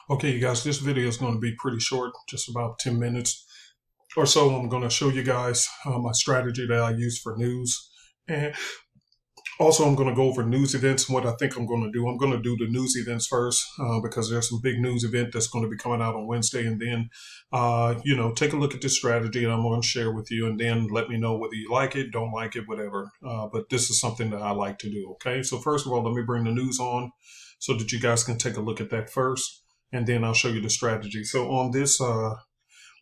Okay, you guys, this video is going to be pretty short, just about 10 minutes or so. I'm going to show you guys my strategy that I use for news. And also, I'm going to go over news events and what I think I'm going to do. I'm going to do the news events first because there's some big news event that's going to be coming out on Wednesday. And then, take a look at this strategy and I'm going to share with you. And then let me know whether you like it, don't like it, whatever. But this is something that I like to do. Okay, so first of all, let me bring the news on so that you guys can take a look at that first. And then I'll show you the strategy. So on this,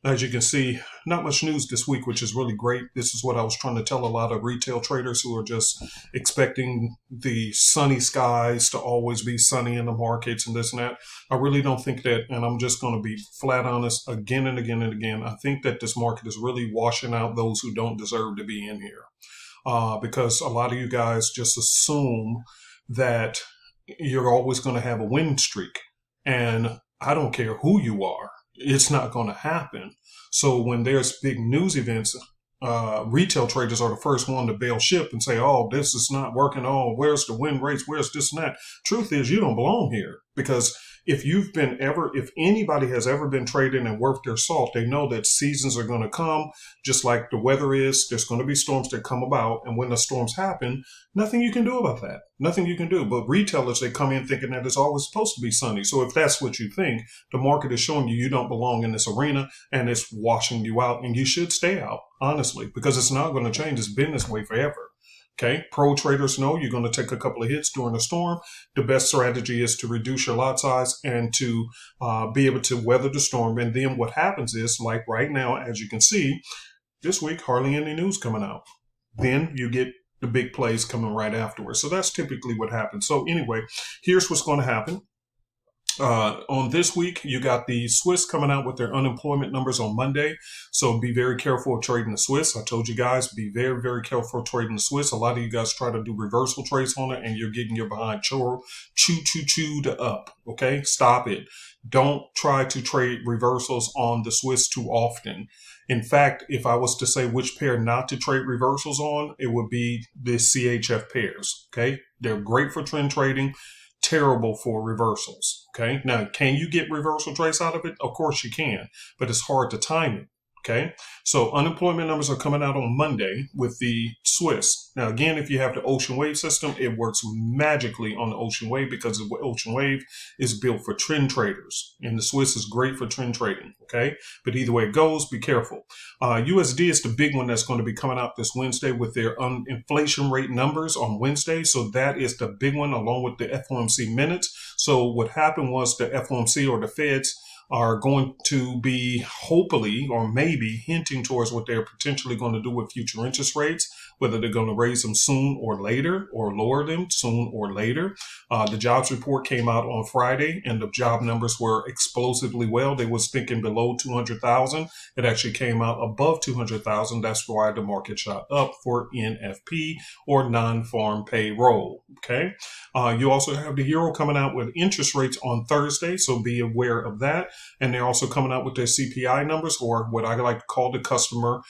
as you can see, not much news this week, which is really great. This is what I was trying to tell a lot of retail traders who are just expecting the sunny skies to always be sunny in the markets and this and that. I really don't think that, and I'm just going to be flat honest again and again and again. I think that this market is really washing out those who don't deserve to be in here because a lot of you guys just assume that you're always going to have a win streak. And I don't care who you are, it's not going to happen. So when there's big news events, retail traders are the first one to bail ship and say, oh, this is not working. Oh, where's the win rates? Where's this and that? Truth is, you don't belong here because if anybody has ever been trading and worth their salt, they know that seasons are going to come, just like the weather is. There's going to be storms that come about. And when the storms happen, nothing you can do about that. Nothing you can do. But retailers, they come in thinking that it's always supposed to be sunny. So if that's what you think, the market is showing you don't belong in this arena and it's washing you out, and you should stay out, honestly, because it's not going to change. It's been this way forever. Okay, pro traders know you're going to take a couple of hits during a storm. The best strategy is to reduce your lot size and to be able to weather the storm. And then what happens is, like right now, as you can see, this week, hardly any news coming out. Then you get the big plays coming right afterwards. So that's typically what happens. So anyway, here's what's going to happen. On this week, you got the Swiss coming out with their unemployment numbers on Monday. So be very careful of trading the Swiss. I told you guys, be very, very careful of trading the Swiss. A lot of you guys try to do reversal trades on it and you're getting your behind chewed up. Okay, stop it. Don't try to trade reversals on the Swiss too often. In fact, if I was to say which pair not to trade reversals on, it would be the CHF pairs. Okay, they're great for trend trading. Terrible for reversals. Okay. Now, can you get reversal trades out of it? Of course you can, but it's hard to time it. Okay. So unemployment numbers are coming out on Monday with the Swiss. Now, again, if you have the ocean wave system, it works magically on the ocean wave because the ocean wave is built for trend traders and the Swiss is great for trend trading. Okay. But either way it goes, be careful. USD is the big one that's going to be coming out this Wednesday with their inflation rate numbers on Wednesday. So that is the big one along with the FOMC minutes. So what happened was the FOMC or the Feds are going to be hopefully or maybe hinting towards what they're potentially going to do with future interest rates, whether they're going to raise them soon or later or lower them soon or later. The jobs report came out on Friday and the job numbers were explosively well. They was thinking below 200,000. It actually came out above 200,000. That's why the market shot up for NFP or non-farm payroll. Okay. You also have the euro coming out with interest rates on Thursday, so be aware of that. And they're also coming out with their CPI numbers, or what I like to call the customer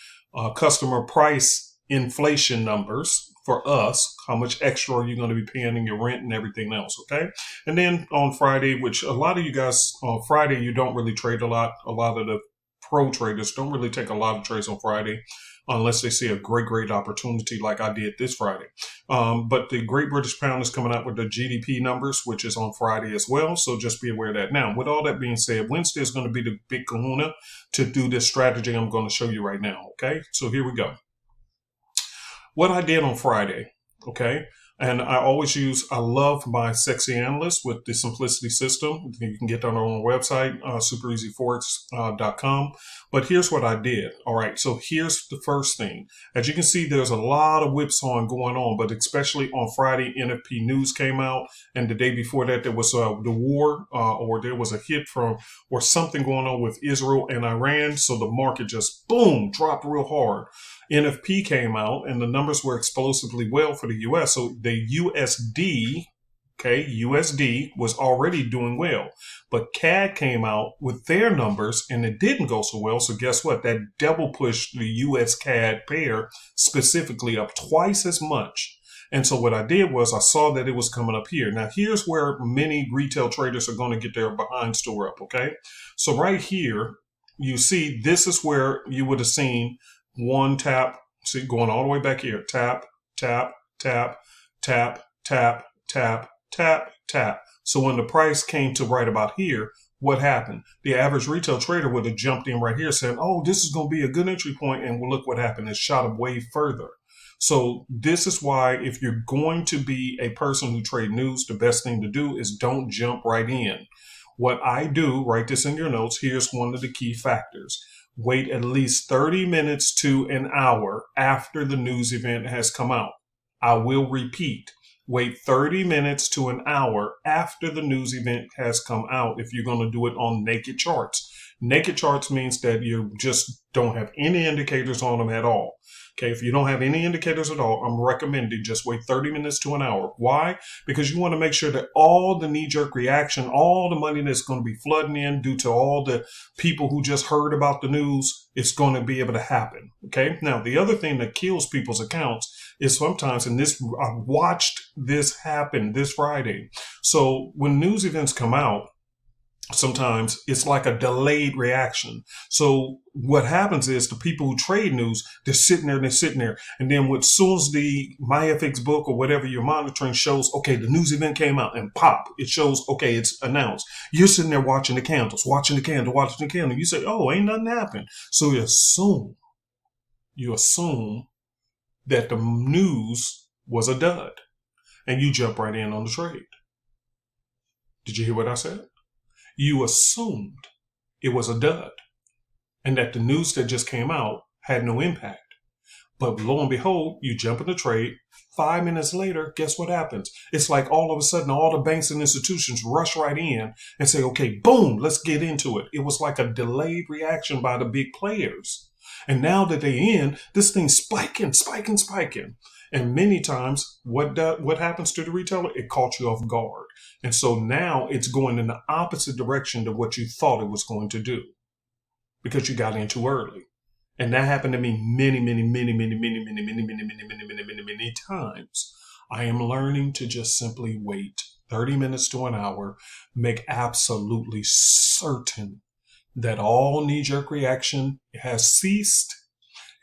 price inflation numbers for us. How much extra are you going to be paying in your rent and everything else? Okay. And then on Friday, which a lot of you guys on Friday, you don't really trade a lot. A lot of the pro traders don't really take a lot of trades on Friday unless they see a great opportunity like I did this Friday. But the Great British Pound is coming out with the GDP numbers, which is on Friday as well. So just be aware of that. Now, with all that being said, Wednesday is going to be the big kahuna to do this strategy I'm going to show you right now. Okay, so here we go. What I did on Friday, okay, and I love my sexy analyst with the simplicity system. You can get that on our website, superezforex.com. But here's what I did. All right. So here's the first thing. As you can see, there's a lot of whipsawing going on, but especially on Friday, NFP news came out. And the day before that, there was the war or there was a hit from or something going on with Israel and Iran. So the market just, boom, dropped real hard. NFP came out and the numbers were explosively well for the U.S. So the USD, USD was already doing well. But CAD came out with their numbers and it didn't go so well. So guess what? That double pushed the US CAD pair specifically up twice as much And so what I did was I saw that it was coming up here. Now, here's where many retail traders are going to get their behinds tore up, okay? So right here, you see this is where you would have seen one tap, see, going all the way back here, tap, tap, tap, tap, tap, tap, tap, tap. So when the price came to right about here, what happened? The average retail trader would have jumped in right here saying, oh, this is going to be a good entry point. And well, look what happened. It shot up way further. So this is why if you're going to be a person who trade news, the best thing to do is don't jump right in. What I do, write this in your notes. Here's one of the key factors. Wait at least 30 minutes to an hour after the news event has come out. I will repeat. Wait 30 minutes to an hour after the news event has come out if you're going to do it on naked charts. Naked charts means that you just don't have any indicators on them at all. Okay, if you don't have any indicators at all, I'm recommending just wait 30 minutes to an hour. Why? Because you want to make sure that all the knee-jerk reaction, all the money that's going to be flooding in due to all the people who just heard about the news, it's going to be able to happen. Okay, now the other thing that kills people's accounts is sometimes, and this I watched this happen this Friday. So when news events come out, sometimes it's like a delayed reaction. So what happens is the people who trade news, they're sitting there. And then as soon as the MyFX book or whatever you're monitoring shows, okay, the news event came out and pop, it shows, okay, it's announced. You're sitting there watching the candles, watching the candle. You say, oh, ain't nothing happened. So you assume that the news was a dud and you jump right in on the trade. Did you hear what I said? You assumed it was a dud and that the news that just came out had no impact. But lo and behold, you jump in the trade. 5 minutes later, guess what happens? It's like all of a sudden, all the banks and institutions rush right in and say, okay, boom, let's get into it. It was like a delayed reaction by the big players. And now that they're in, this thing's spiking. And many times, what happens to the retailer? It caught you off guard. And so now it's going in the opposite direction to what you thought it was going to do because you got in too early. And that happened to me many times. I am learning to just simply wait 30 minutes to an hour, make absolutely certain that all knee-jerk reaction has ceased.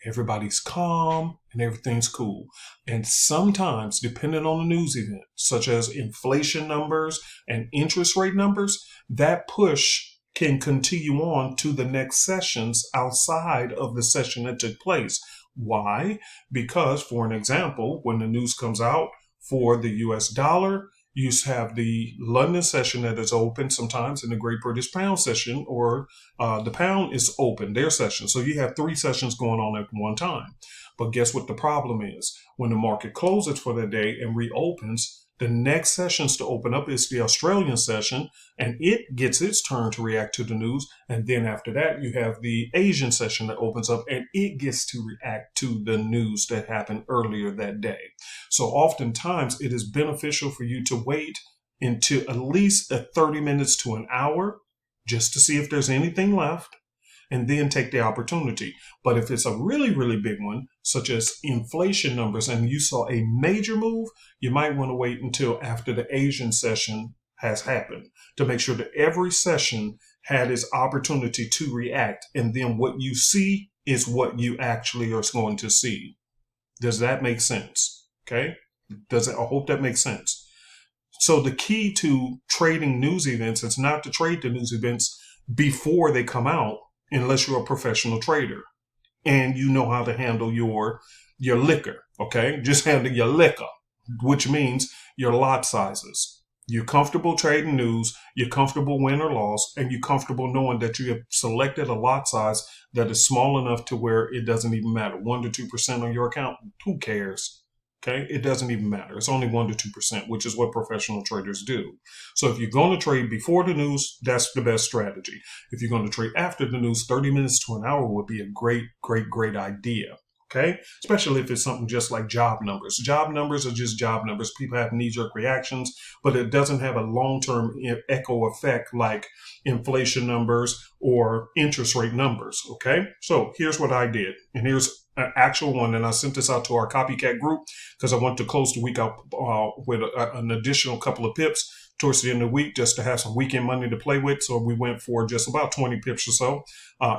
Everybody's calm and everything's cool. And sometimes, depending on the news event, such as inflation numbers and interest rate numbers, that push can continue on to the next sessions outside of the session that took place. Why? Because, for an example, when the news comes out for the US dollar, you have the London session that is open sometimes in the Great British Pound session, or the pound is open, their session. So you have 3 sessions going on at one time. But guess what the problem is? When the market closes for the day and reopens, the next sessions to open up is the Australian session, and it gets its turn to react to the news. And then after that, you have the Asian session that opens up, and it gets to react to the news that happened earlier that day. So oftentimes, it is beneficial for you to wait until at least 30 minutes to an hour just to see if there's anything left, and then take the opportunity. But if it's a really, really big one, such as inflation numbers, and you saw a major move, you might want to wait until after the Asian session has happened to make sure that every session had its opportunity to react. And then what you see is what you actually are going to see. Does that make sense? Okay. I hope that makes sense. So the key to trading news events is not to trade the news events before they come out, unless you're a professional trader and you know how to handle your liquor, okay? Just handle your liquor, which means your lot sizes. You're comfortable trading news, you're comfortable win or loss, and you're comfortable knowing that you have selected a lot size that is small enough to where it doesn't even matter. 1 to 2% on your account, who cares? Okay, it doesn't even matter. It's only 1 to 2%, which is what professional traders do. So if you're going to trade before the news, that's the best strategy. If you're going to trade after the news, 30 minutes to an hour would be a great idea. Okay, especially if it's something just like job numbers. Job numbers are just job numbers. People have knee-jerk reactions, but it doesn't have a long-term echo effect like inflation numbers or interest rate numbers. Okay, so here's what I did, and here's an actual one, and I sent this out to our copycat group because I want to close the week out with an additional couple of pips towards the end of the week just to have some weekend money to play with. So we went for just about 20 pips or so.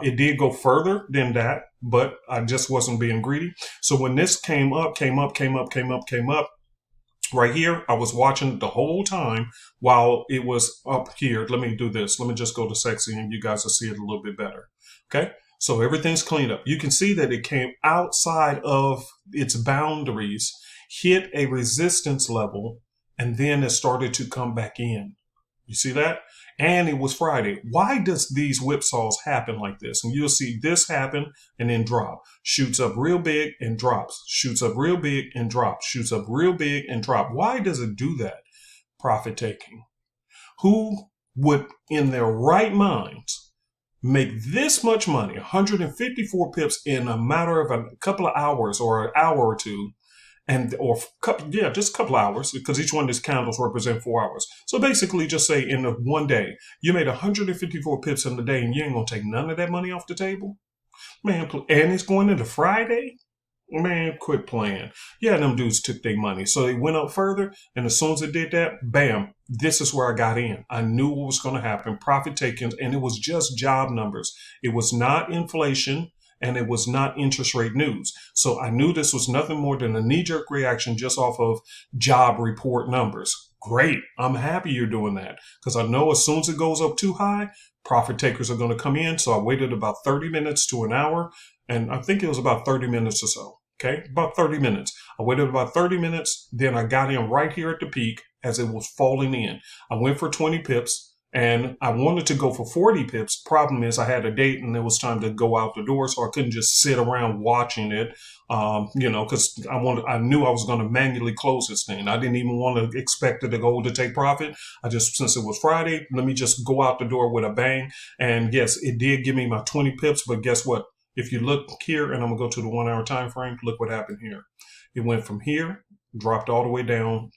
It did go further than that, but I just wasn't being greedy. So when this came up right here, I was watching the whole time while it was up here. Let me do this. Let me just go to sexy and you guys will see it a little bit better. Okay. So everything's cleaned up. You can see that it came outside of its boundaries, hit a resistance level, and then it started to come back in. You see that? And it was Friday. Why does these whipsaws happen like this? And you'll see this happen and then drop. Shoots up real big and drops. Shoots up real big and drops. Shoots up real big and drop. Why does it do that? Profit taking. Who would, in their right minds, make this much money, 154 pips in a matter of a couple of hours or an hour or two, just a couple of hours, because each one of these candles represent 4 hours. So basically just say in one day, you made 154 pips in the day and you ain't going to take none of that money off the table? Man, and it's going into Friday? Man, quit playing. Yeah, them dudes took their money. So they went up further, and as soon as it did that, bam, this is where I got in. I knew what was going to happen. Profit taking, and it was just job numbers. It was not inflation, and it was not interest rate news. So I knew this was nothing more than a knee-jerk reaction just off of job report numbers. Great. I'm happy you're doing that because I know as soon as it goes up too high, profit takers are going to come in. So I waited about 30 minutes to an hour, and I think it was about 30 minutes or so. Okay, about 30 minutes. I waited about 30 minutes. Then I got in right here at the peak as it was falling in. I went for 20 pips and I wanted to go for 40 pips. Problem is I had a date and it was time to go out the door. So I couldn't just sit around watching it, because I knew I was going to manually close this thing. I didn't even want to expect it to go to take profit. Since it was Friday, let me just go out the door with a bang. And yes, it did give me my 20 pips, but guess what? If you look here, and I'm going to go to the 1 hour time frame, look what happened here. It went from here, dropped all the way down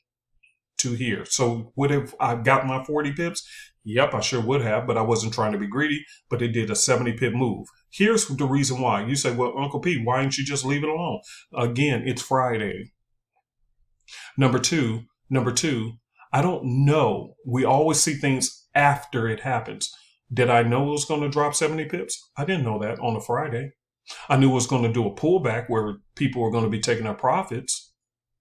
to here. So would have I got my 40 pips? Yep, I sure would have, but I wasn't trying to be greedy, but it did a 70 pip move. Here's the reason why. You say, well, Uncle P, why didn't you just leave it alone? Again, it's Friday. Number two, I don't know. We always see things after it happens. Did I know it was going to drop 70 pips? I didn't know that on a Friday. I knew it was going to do a pullback where people were going to be taking their profits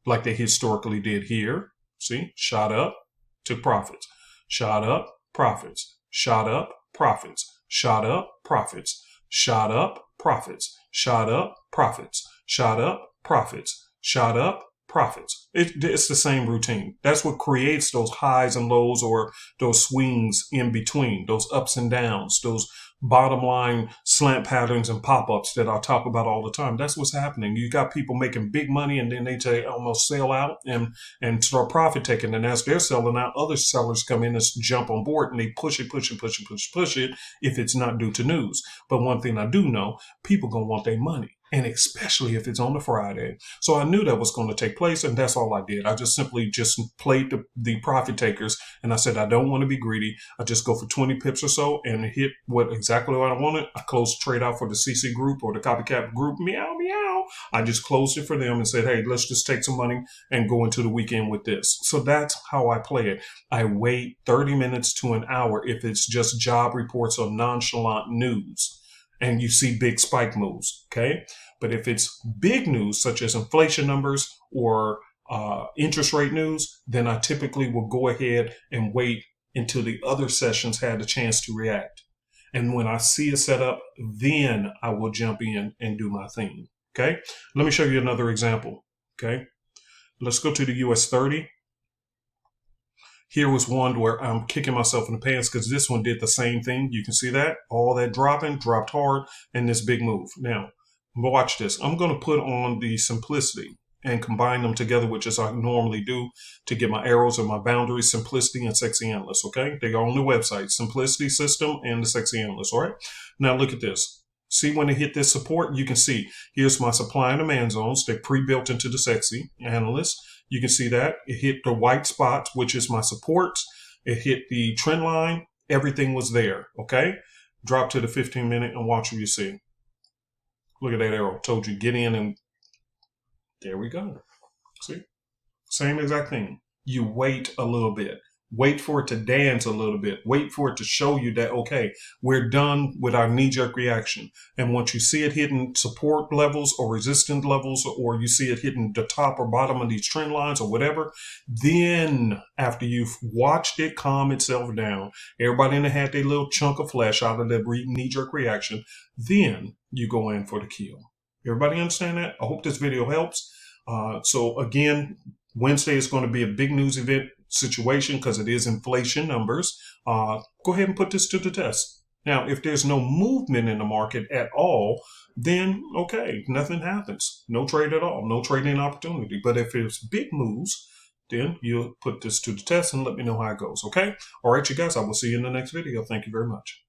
like they historically did here. See, shot up, took profits, shot up, profits, shot up, profits, shot up, profits, shot up, profits, shot up, profits, shot up, profits, shot up, profits. It's the same routine. That's what creates those highs and lows or those swings in between, those ups and downs, those bottom line slant patterns and pop-ups that I talk about all the time. That's what's happening. You got people making big money and then they almost sell out and start profit taking. And as they're selling out, other sellers come in and jump on board and they push it if it's not due to news. But one thing I do know, people gonna want their money. And especially if it's on a Friday. So I knew that was going to take place, and that's all I did. I just simply played the profit takers, and I said, I don't want to be greedy. I just go for 20 pips or so and hit exactly what I wanted. I closed the trade out for the CC group or the copycat group. Meow, meow. I just closed it for them and said, hey, let's just take some money and go into the weekend with this. So that's how I play it. I wait 30 minutes to an hour if it's just job reports or nonchalant news. And you see big spike moves, okay? But if it's big news, such as inflation numbers or interest rate news, then I typically will go ahead and wait until the other sessions had a chance to react. And when I see it set up, then I will jump in and do my thing, okay? Let me show you another example, okay? Let's go to the US 30. Here was one where I'm kicking myself in the pants because this one did the same thing. You can see that. All that dropped hard, and this big move. Now, watch this. I'm going to put on the simplicity and combine them together, which is I normally do to get my arrows and my boundaries, simplicity and sexy analyst, okay? They are on the website, simplicity system and the sexy analyst, all right? Now, look at this. See when they hit this support, you can see here's my supply and demand zones. They're pre-built into the sexy analyst. You can see that it hit the white spots, which is my supports. It hit the trend line. Everything was there. Okay. Drop to the 15-minute and watch what you see. Look at that arrow. Told you get in, and there we go. See? Same exact thing. You wait a little bit. Wait for it to dance a little bit. Wait for it to show you that, okay, we're done with our knee-jerk reaction. And once you see it hitting support levels or resistance levels, or you see it hitting the top or bottom of these trend lines or whatever, then after you've watched it calm itself down, everybody in there had their little chunk of flesh out of their knee-jerk reaction, then you go in for the kill. Everybody understand that? I hope this video helps. So again, Wednesday is going to be a big news event situation because it is inflation numbers. Go ahead and put this to the test. Now, if there's no movement in the market at all, then okay, nothing happens. No trade at all. No trading opportunity. But if it's big moves, then you'll put this to the test and let me know how it goes. Okay? All right, you guys, I will see you in the next video. Thank you very much.